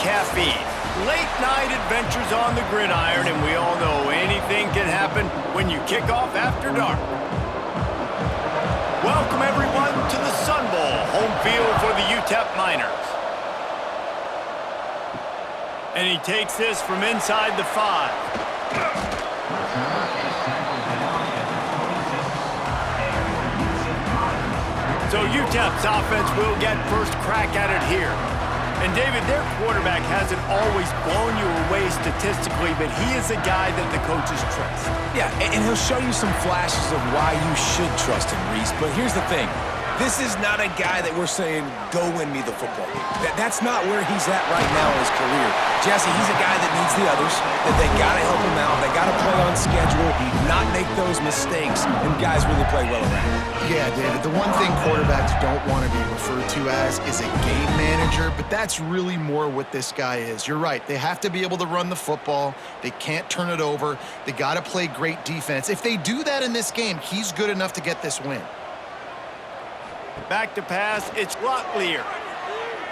caffeine. Late night adventures on the gridiron, and we all know anything can happen when you kick off after dark. Welcome everyone to the Sun Bowl, home field for the UTEP Miners. And he takes this from inside the 5. So UTEP's offense will get first crack at it here. And David, their quarterback hasn't always blown you away statistically, but he is a guy that the coaches trust. Yeah, and he'll show you some flashes of why you should trust him, Reese. But here's the thing. This is not a guy that we're saying, go win me the football game. That's not where he's at right now in his career. Jesse, he's a guy that needs the others, that they got to help him out. They got to play on schedule, not make those mistakes, and guys really play well around him. Yeah, David, the one thing quarterbacks don't want to be referred to as is a game manager, but that's really more what this guy is. You're right. They have to be able to run the football. They can't turn it over. They got to play great defense. If they do that in this game, he's good enough to get this win. Back to pass, it's Locklear.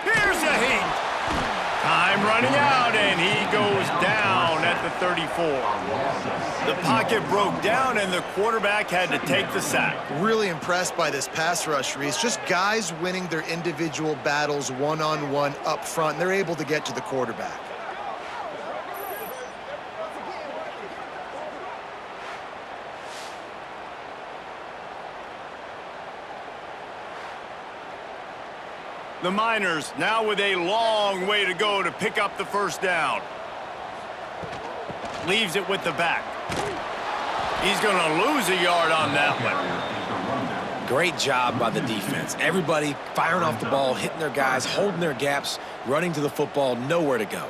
Here's a heat. Time running out, and he goes down at the 34. The pocket broke down, and the quarterback had to take the sack. Really impressed by this pass rush, Reese. Just guys winning their individual battles one-on-one up front. They're able to get to the quarterback. The Miners now with a long way to go to pick up the first down. Leaves it with the back. He's going to lose a yard on that one. Great job by the defense. Everybody firing off the ball, hitting their guys, holding their gaps, running to the football, nowhere to go.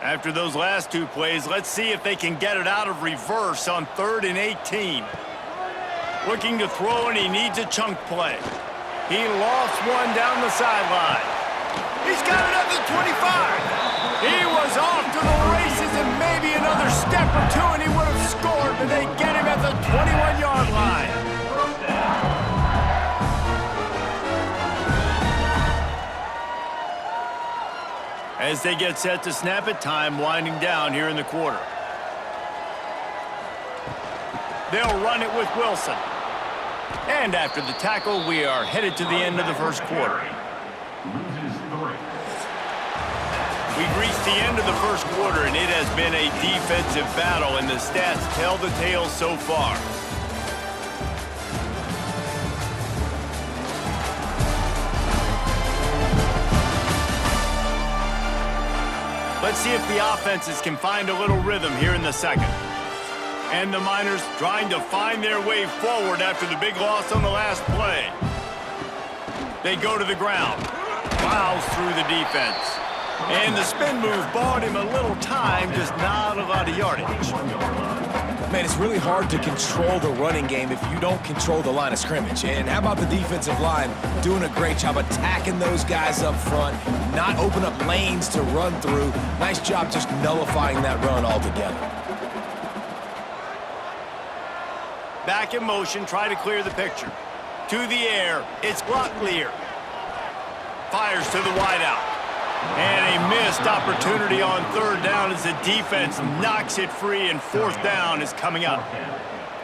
After those last two plays, let's see if they can get it out of reverse on 3rd and 18. Looking to throw, and he needs a chunk play. He lofts one down the sideline. He's got it at the 25. He was off to the races, and maybe another step or two, and he would have scored, but they get him at the 21-yard line. As they get set to snap it, time winding down here in the quarter. They'll run it with Wilson. And after the tackle, we are headed to the end of the first quarter. We've reached the end of the first quarter, and it has been a defensive battle, and the stats tell the tale so far. Let's see if the offenses can find a little rhythm here in the second. And the Miners trying to find their way forward after the big loss on the last play. They go to the ground. Plows through the defense. And the spin move bought him a little time, just not a lot of yardage. Man, it's really hard to control the running game if you don't control the line of scrimmage. And how about the defensive line doing a great job attacking those guys up front, not open up lanes to run through. Nice job just nullifying that run altogether. Back in motion, try to clear the picture. To the air, it's Locklear. Fires to the wideout. And a missed opportunity on 3rd down as the defense knocks it free, and 4th down is coming up.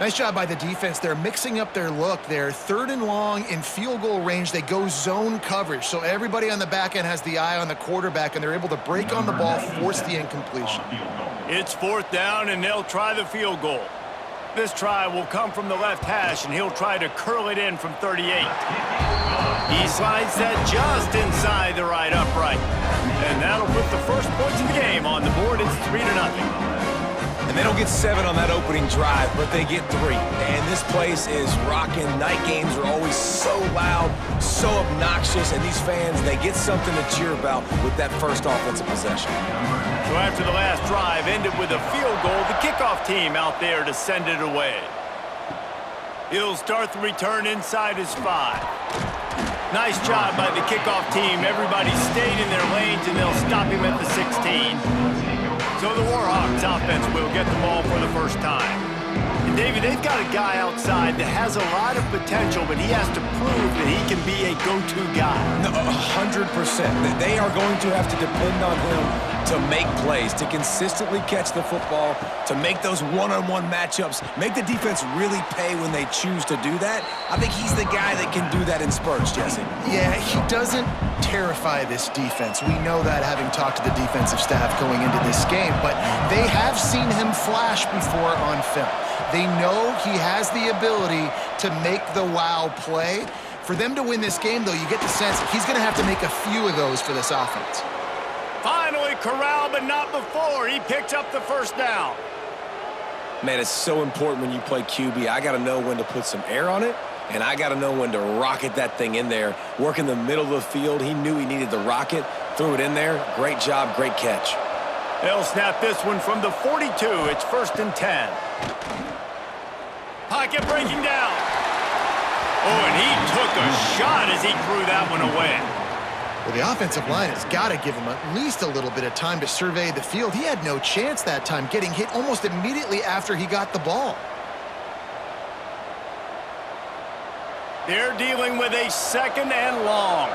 Nice job by the defense. They're mixing up their look there. 3rd and long in field goal range. They go zone coverage. So everybody on the back end has the eye on the quarterback, and they're able to break on the ball, force the incompletion. It's 4th down, and they'll try the field goal. This try will come from the left hash, and he'll try to curl it in from 38. He slides that just inside the right upright. And that'll put the first points of the game on the board. It's 3-0. And they don't get 7 on that opening drive, but they get 3. And this place is rocking. Night games are always so loud, so obnoxious, and these fans, they get something to cheer about with that first offensive possession. So after the last drive ended with a field goal, the kickoff team out there to send it away. He'll start the return inside his 5. Nice job by the kickoff team. Everybody stayed in their lanes, and they'll stop him at the 16. So the Warhawks offense will get the ball for the first time. And David, they've got a guy outside that has a lot of potential, but he has to prove that he can be a go-to guy. No, 100%. They are going to have to depend on him to make plays, to consistently catch the football, to make those one-on-one matchups, make the defense really pay when they choose to do that. I think he's the guy that can do that in spurts, Jesse. Yeah, he doesn't terrify this defense. We know that, having talked to the defensive staff going into this game, but they have seen him flash before on film. They know he has the ability to make the wow play. For them to win this game, though, you get the sense he's going to have to make a few of those for this offense. Finally corralled, but not before. He picks up the first down. Man, it's so important when you play QB. I got to know when to put some air on it, and I got to know when to rocket that thing in there. Work in the middle of the field. He knew he needed the rocket, threw it in there. Great job, great catch. They'll snap this one from the 42. It's 1st and 10. Pocket breaking down. Oh, and he took a shot as he threw that one away. Well, the offensive line has got to give him at least a little bit of time to survey the field. He had no chance that time, getting hit almost immediately after he got the ball. They're dealing with a 2nd and long.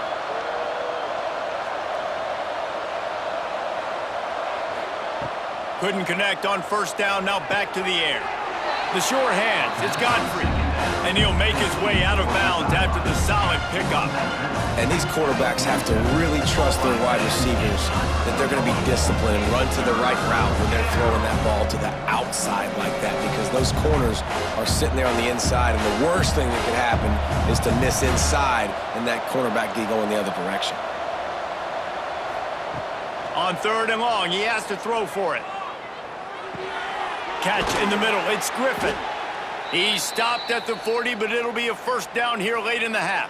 Couldn't connect on 1st down, now back to the air. The sure hands, it's Godfrey. And he'll make his way out of bounds after the solid pickup. And these quarterbacks have to really trust their wide receivers that they're going to be disciplined and run to the right route when they're throwing that ball to the outside like that, because those corners are sitting there on the inside, and the worst thing that could happen is to miss inside and that cornerback go in the other direction. On 3rd and long, he has to throw for it. Catch in the middle, it's Griffin. He stopped at the 40, but it'll be a 1st down here late in the half.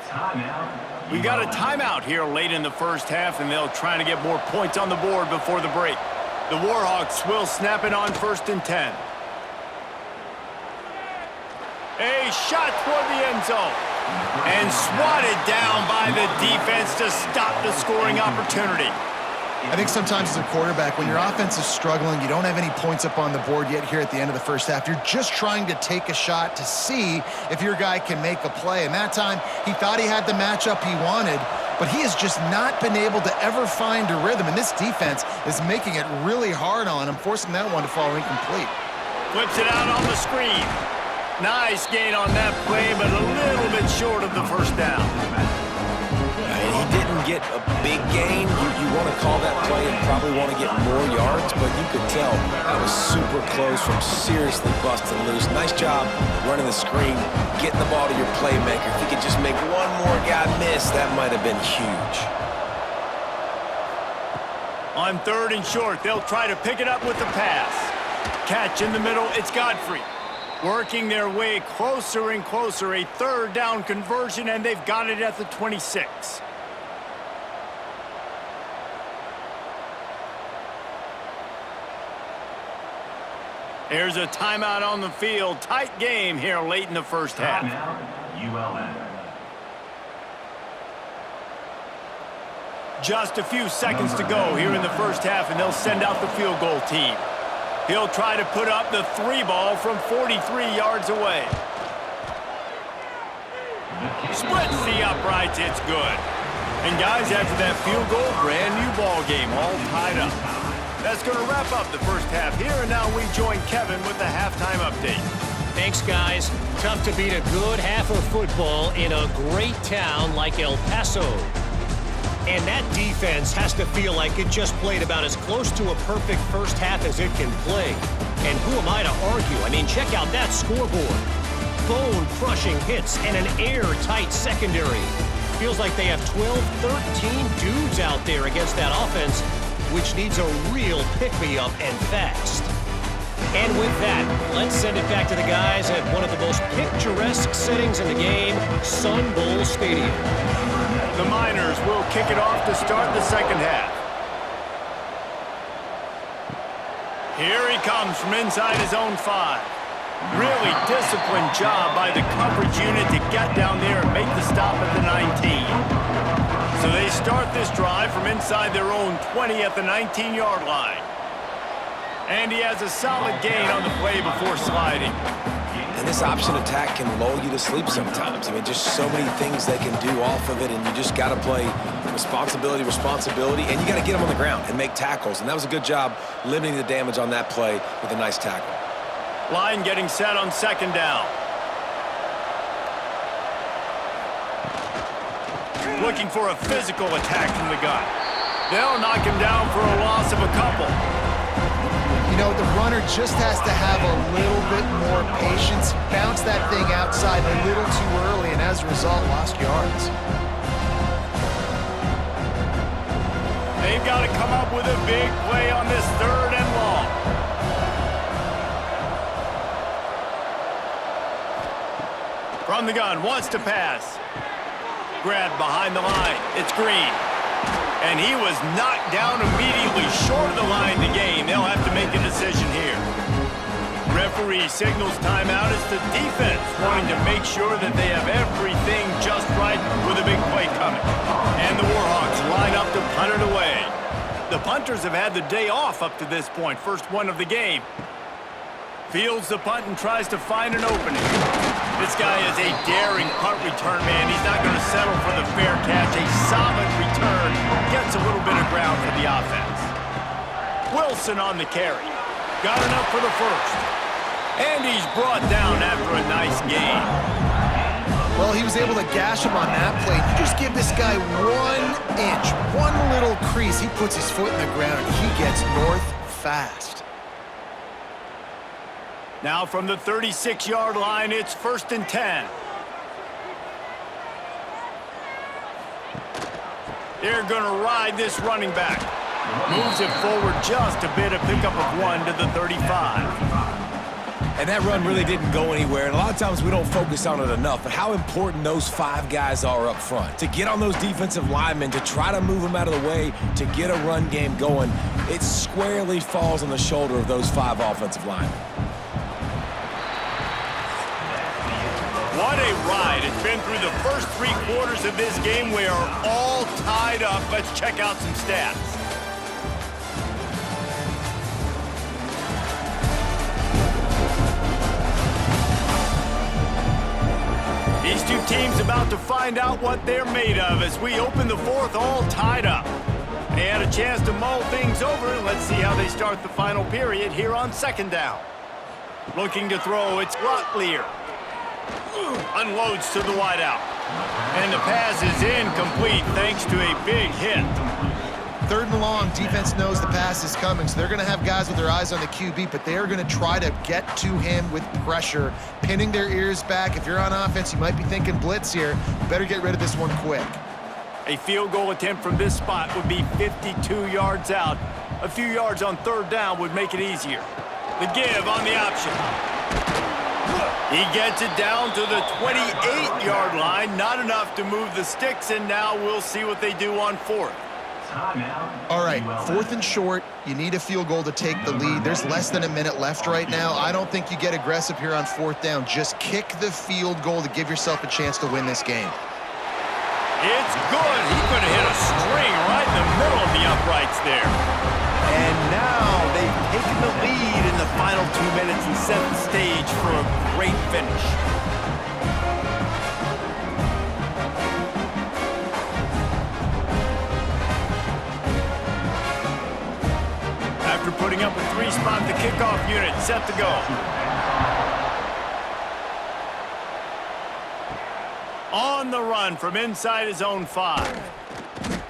We got a timeout here late in the 1st half, and they'll try to get more points on the board before the break. The Warhawks will snap it on 1st and 10. A shot toward the end zone. And swatted down by the defense to stop the scoring opportunity. I think sometimes as a quarterback, when your offense is struggling, you don't have any points up on the board yet here at the end of the 1st half. You're just trying to take a shot to see if your guy can make a play. And that time, he thought he had the matchup he wanted, but he has just not been able to ever find a rhythm. And this defense is making it really hard on him, forcing that one to fall incomplete. Flips it out on the screen. Nice gain on that play, but a little bit short of the 1st down. And he didn't get a big gain. You want to call that play and probably want to get more yards, but you could tell that was super close from seriously busting loose. Nice job running the screen, getting the ball to your playmaker. If he could just make one more guy miss, that might have been huge. On 3rd and short, they'll try to pick it up with the pass. Catch in the middle, it's Godfrey. Working their way closer and closer, a 3rd down conversion, and they've got it at the 26. There's a timeout on the field. Tight game here late in the 1st half. ULM. Just a few seconds to go here in the 1st half, and they'll send out the field goal team. He'll try to put up the 3 ball from 43 yards away. Splits the uprights, it's good. And guys, after that field goal, brand new ball game, all tied up. That's going to wrap up the 1st half here, and now we join Kevin with the halftime update. Thanks, guys. Tough to beat a good half of football in a great town like El Paso. And that defense has to feel like it just played about as close to a perfect 1st half as it can play. And who am I to argue? I mean, check out that scoreboard. Bone-crushing hits and an airtight secondary. Feels like they have 12, 13 dudes out there against that offense, which needs a real pick-me-up and fast. And with that, let's send it back to the guys at one of the most picturesque settings in the game, Sun Bowl Stadium. The Miners will kick it off to start the 2nd half. Here he comes from inside his own 5. Really disciplined job by the coverage unit to get down there and make the stop at the 19. So they start this drive from inside their own 20 at the 19-yard line. And he has a solid gain on the play before sliding. And this option attack can lull you to sleep sometimes. I mean, just so many things they can do off of it, and you just got to play responsibility, and you got to get them on the ground and make tackles. And that was a good job limiting the damage on that play with a nice tackle. Line getting set on second down. Looking for a physical attack from the gun. They'll knock him down for a loss of a couple. You know, the runner just has to have a little bit more patience, bounce that thing outside a little too early, and as a result, lost yards. They've got to come up with a big play on this 3rd and long. From the gun, wants to pass. Grabbed behind the line. It's Green. And he was knocked down immediately short of the line to gain. They'll have to make a decision here. Referee signals timeout. It's the defense wanting to make sure that they have everything just right with a big play coming. And the Warhawks line up to punt it away. The punters have had the day off up to this point. First one of the game. Fields the punt and tries to find an opening. This guy is a daring punt return man. He's not going to settle for the fair catch. A solid return. Gets a little bit of ground for the offense. Wilson on the carry. Got enough for the first. And he's brought down after a nice gain. Well, he was able to gash him on that play. You just give this guy 1 inch, one little crease. He puts his foot in the ground, and he gets north fast. Now from the 36-yard line, it's 1st and 10. They're going to ride this running back. Moves it forward just a bit, a pickup of 1 to the 35. And that run really didn't go anywhere, and a lot of times we don't focus on it enough, but how important those 5 guys are up front. To get on those defensive linemen, to try to move them out of the way, to get a run game going, it squarely falls on the shoulder of those 5 offensive linemen. What a ride. It's been through the first 3 quarters of this game. We are all tied up. Let's check out some stats. These two teams about to find out what they're made of as we open the 4th all tied up. They had a chance to mull things over. Let's see how they start the final period here on 2nd down. Looking to throw, it's Rotlier. Unloads to the wideout. And the pass is incomplete thanks to a big hit. 3rd and long, defense knows the pass is coming, so they're going to have guys with their eyes on the QB, but they're going to try to get to him with pressure, pinning their ears back. If you're on offense, you might be thinking blitz here. You better get rid of this one quick. A field goal attempt from this spot would be 52 yards out. A few yards on 3rd down would make it easier. The give on the option. He gets it down to the 28-yard line. Not enough to move the sticks, and now we'll see what they do on 4th. All right, 4th and short. You need a field goal to take the lead. There's less than a minute left right now. I don't think you get aggressive here on 4th down. Just kick the field goal to give yourself a chance to win this game. It's good. He could have hit a string right in the middle of the uprights there. And now they've taken the lead in the final 2 minutes and set the stage for a great finish. After putting up a 3-spot, the kickoff unit set to go. On the run from inside his own 5.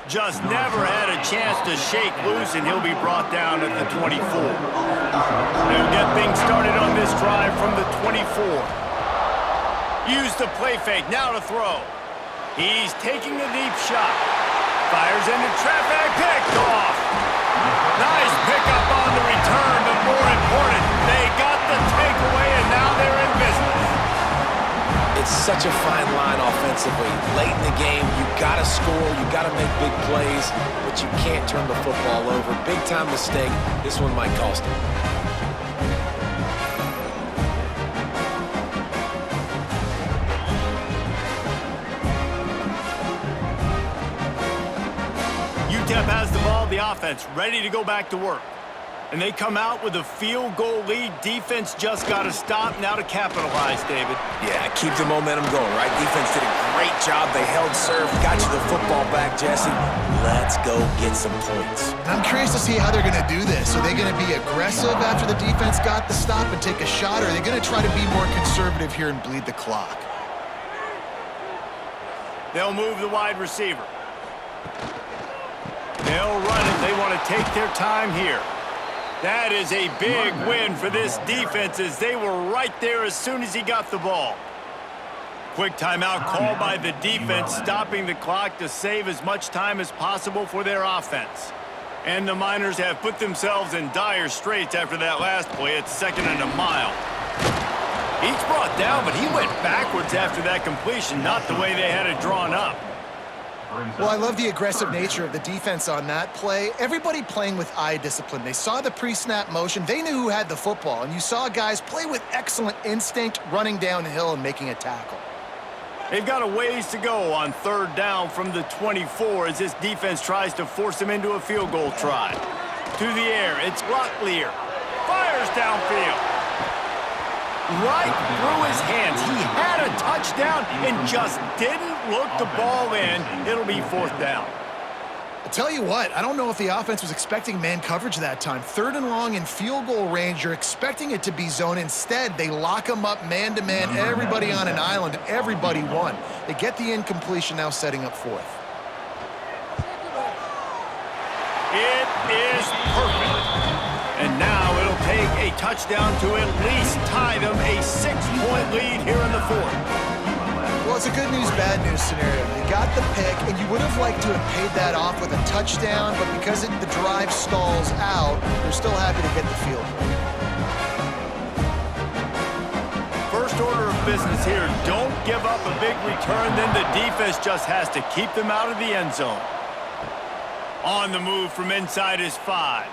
Just never had a chance to shake loose, and he'll be brought down at the 24. They'll get things started on this drive from the 24. Use the play fake, now to throw. He's taking a deep shot. Fires into traffic, picked off. Nice pickup on the return, but more important, they got the takeaway, and now they're in business. It's such a fine line offensively. Late in the game, you got to score, you got to make big plays, but you can't turn the football over. Big-time mistake. This one might cost him. UTEP has the ball, the offense ready to go back to work. And they come out with a field goal lead. Defense just got to stop now to capitalize, David. Yeah, keep the momentum going, right? Defense did a great job. They held serve, got you the football back, Jesse. Let's go get some points. I'm curious to see how they're going to do this. Are they going to be aggressive after the defense got the stop and take a shot, or are they going to try to be more conservative here and bleed the clock? They'll move the wide receiver. They'll run it. They want to take their time here. That is a big win for this defense as they were right there as soon as he got the ball. Quick timeout called by the defense, stopping the clock to save as much time as possible for their offense. And the Miners have put themselves in dire straits after that last play at 2nd and a mile. He's brought down, but he went backwards after that completion, not the way they had it drawn up. Well, I love the aggressive nature of the defense on that play. Everybody playing with eye discipline. They saw the pre-snap motion. They knew who had the football, and you saw guys play with excellent instinct, running downhill and making a tackle. They've got a ways to go on 3rd down from the 24 as this defense tries to force them into a field goal try. To the air, it's Locklear. Fires downfield. Right through his hands. He had a touchdown and just didn't look the ball in. It'll be 4th down. I'll tell you what, I don't know if the offense was expecting man coverage that time. 3rd and long in field goal range, you're expecting it to be zone. Instead, they lock them up man-to-man, everybody on an island, and everybody won. They get the incompletion, now setting up 4th. It is perfect. And now it'll take a touchdown to at least tie them a 6-point lead here in the 4th. Well, it's a good news, bad news scenario. They got the pick, and you would have liked to have paid that off with a touchdown, but because the drive stalls out, they're still happy to get the field goal. First order of business here, don't give up a big return, then the defense just has to keep them out of the end zone. On the move from inside his 5.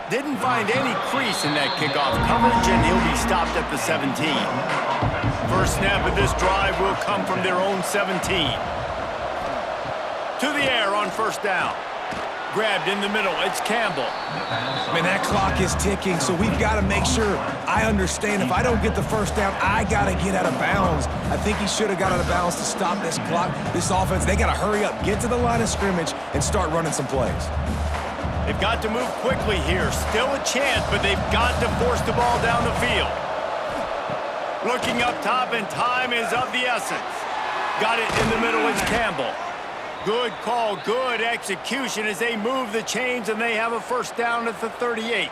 Didn't find any crease in that kickoff coverage, and he'll be stopped at the 17. First snap of this drive will come from their own 17. To the air on 1st down. Grabbed in the middle, it's Campbell. Man, that clock is ticking, so we've got to make sure. I understand if I don't get the 1st down, I got to get out of bounds. I think he should have got out of bounds to stop this clock. This offense, they got to hurry up, get to the line of scrimmage, and start running some plays. They've got to move quickly here. Still a chance, but they've got to force the ball down the field. Looking up top, and time is of the essence. Got it in the middle, it's Campbell. Good call, good execution as they move the chains, and they have a 1st down at the 38.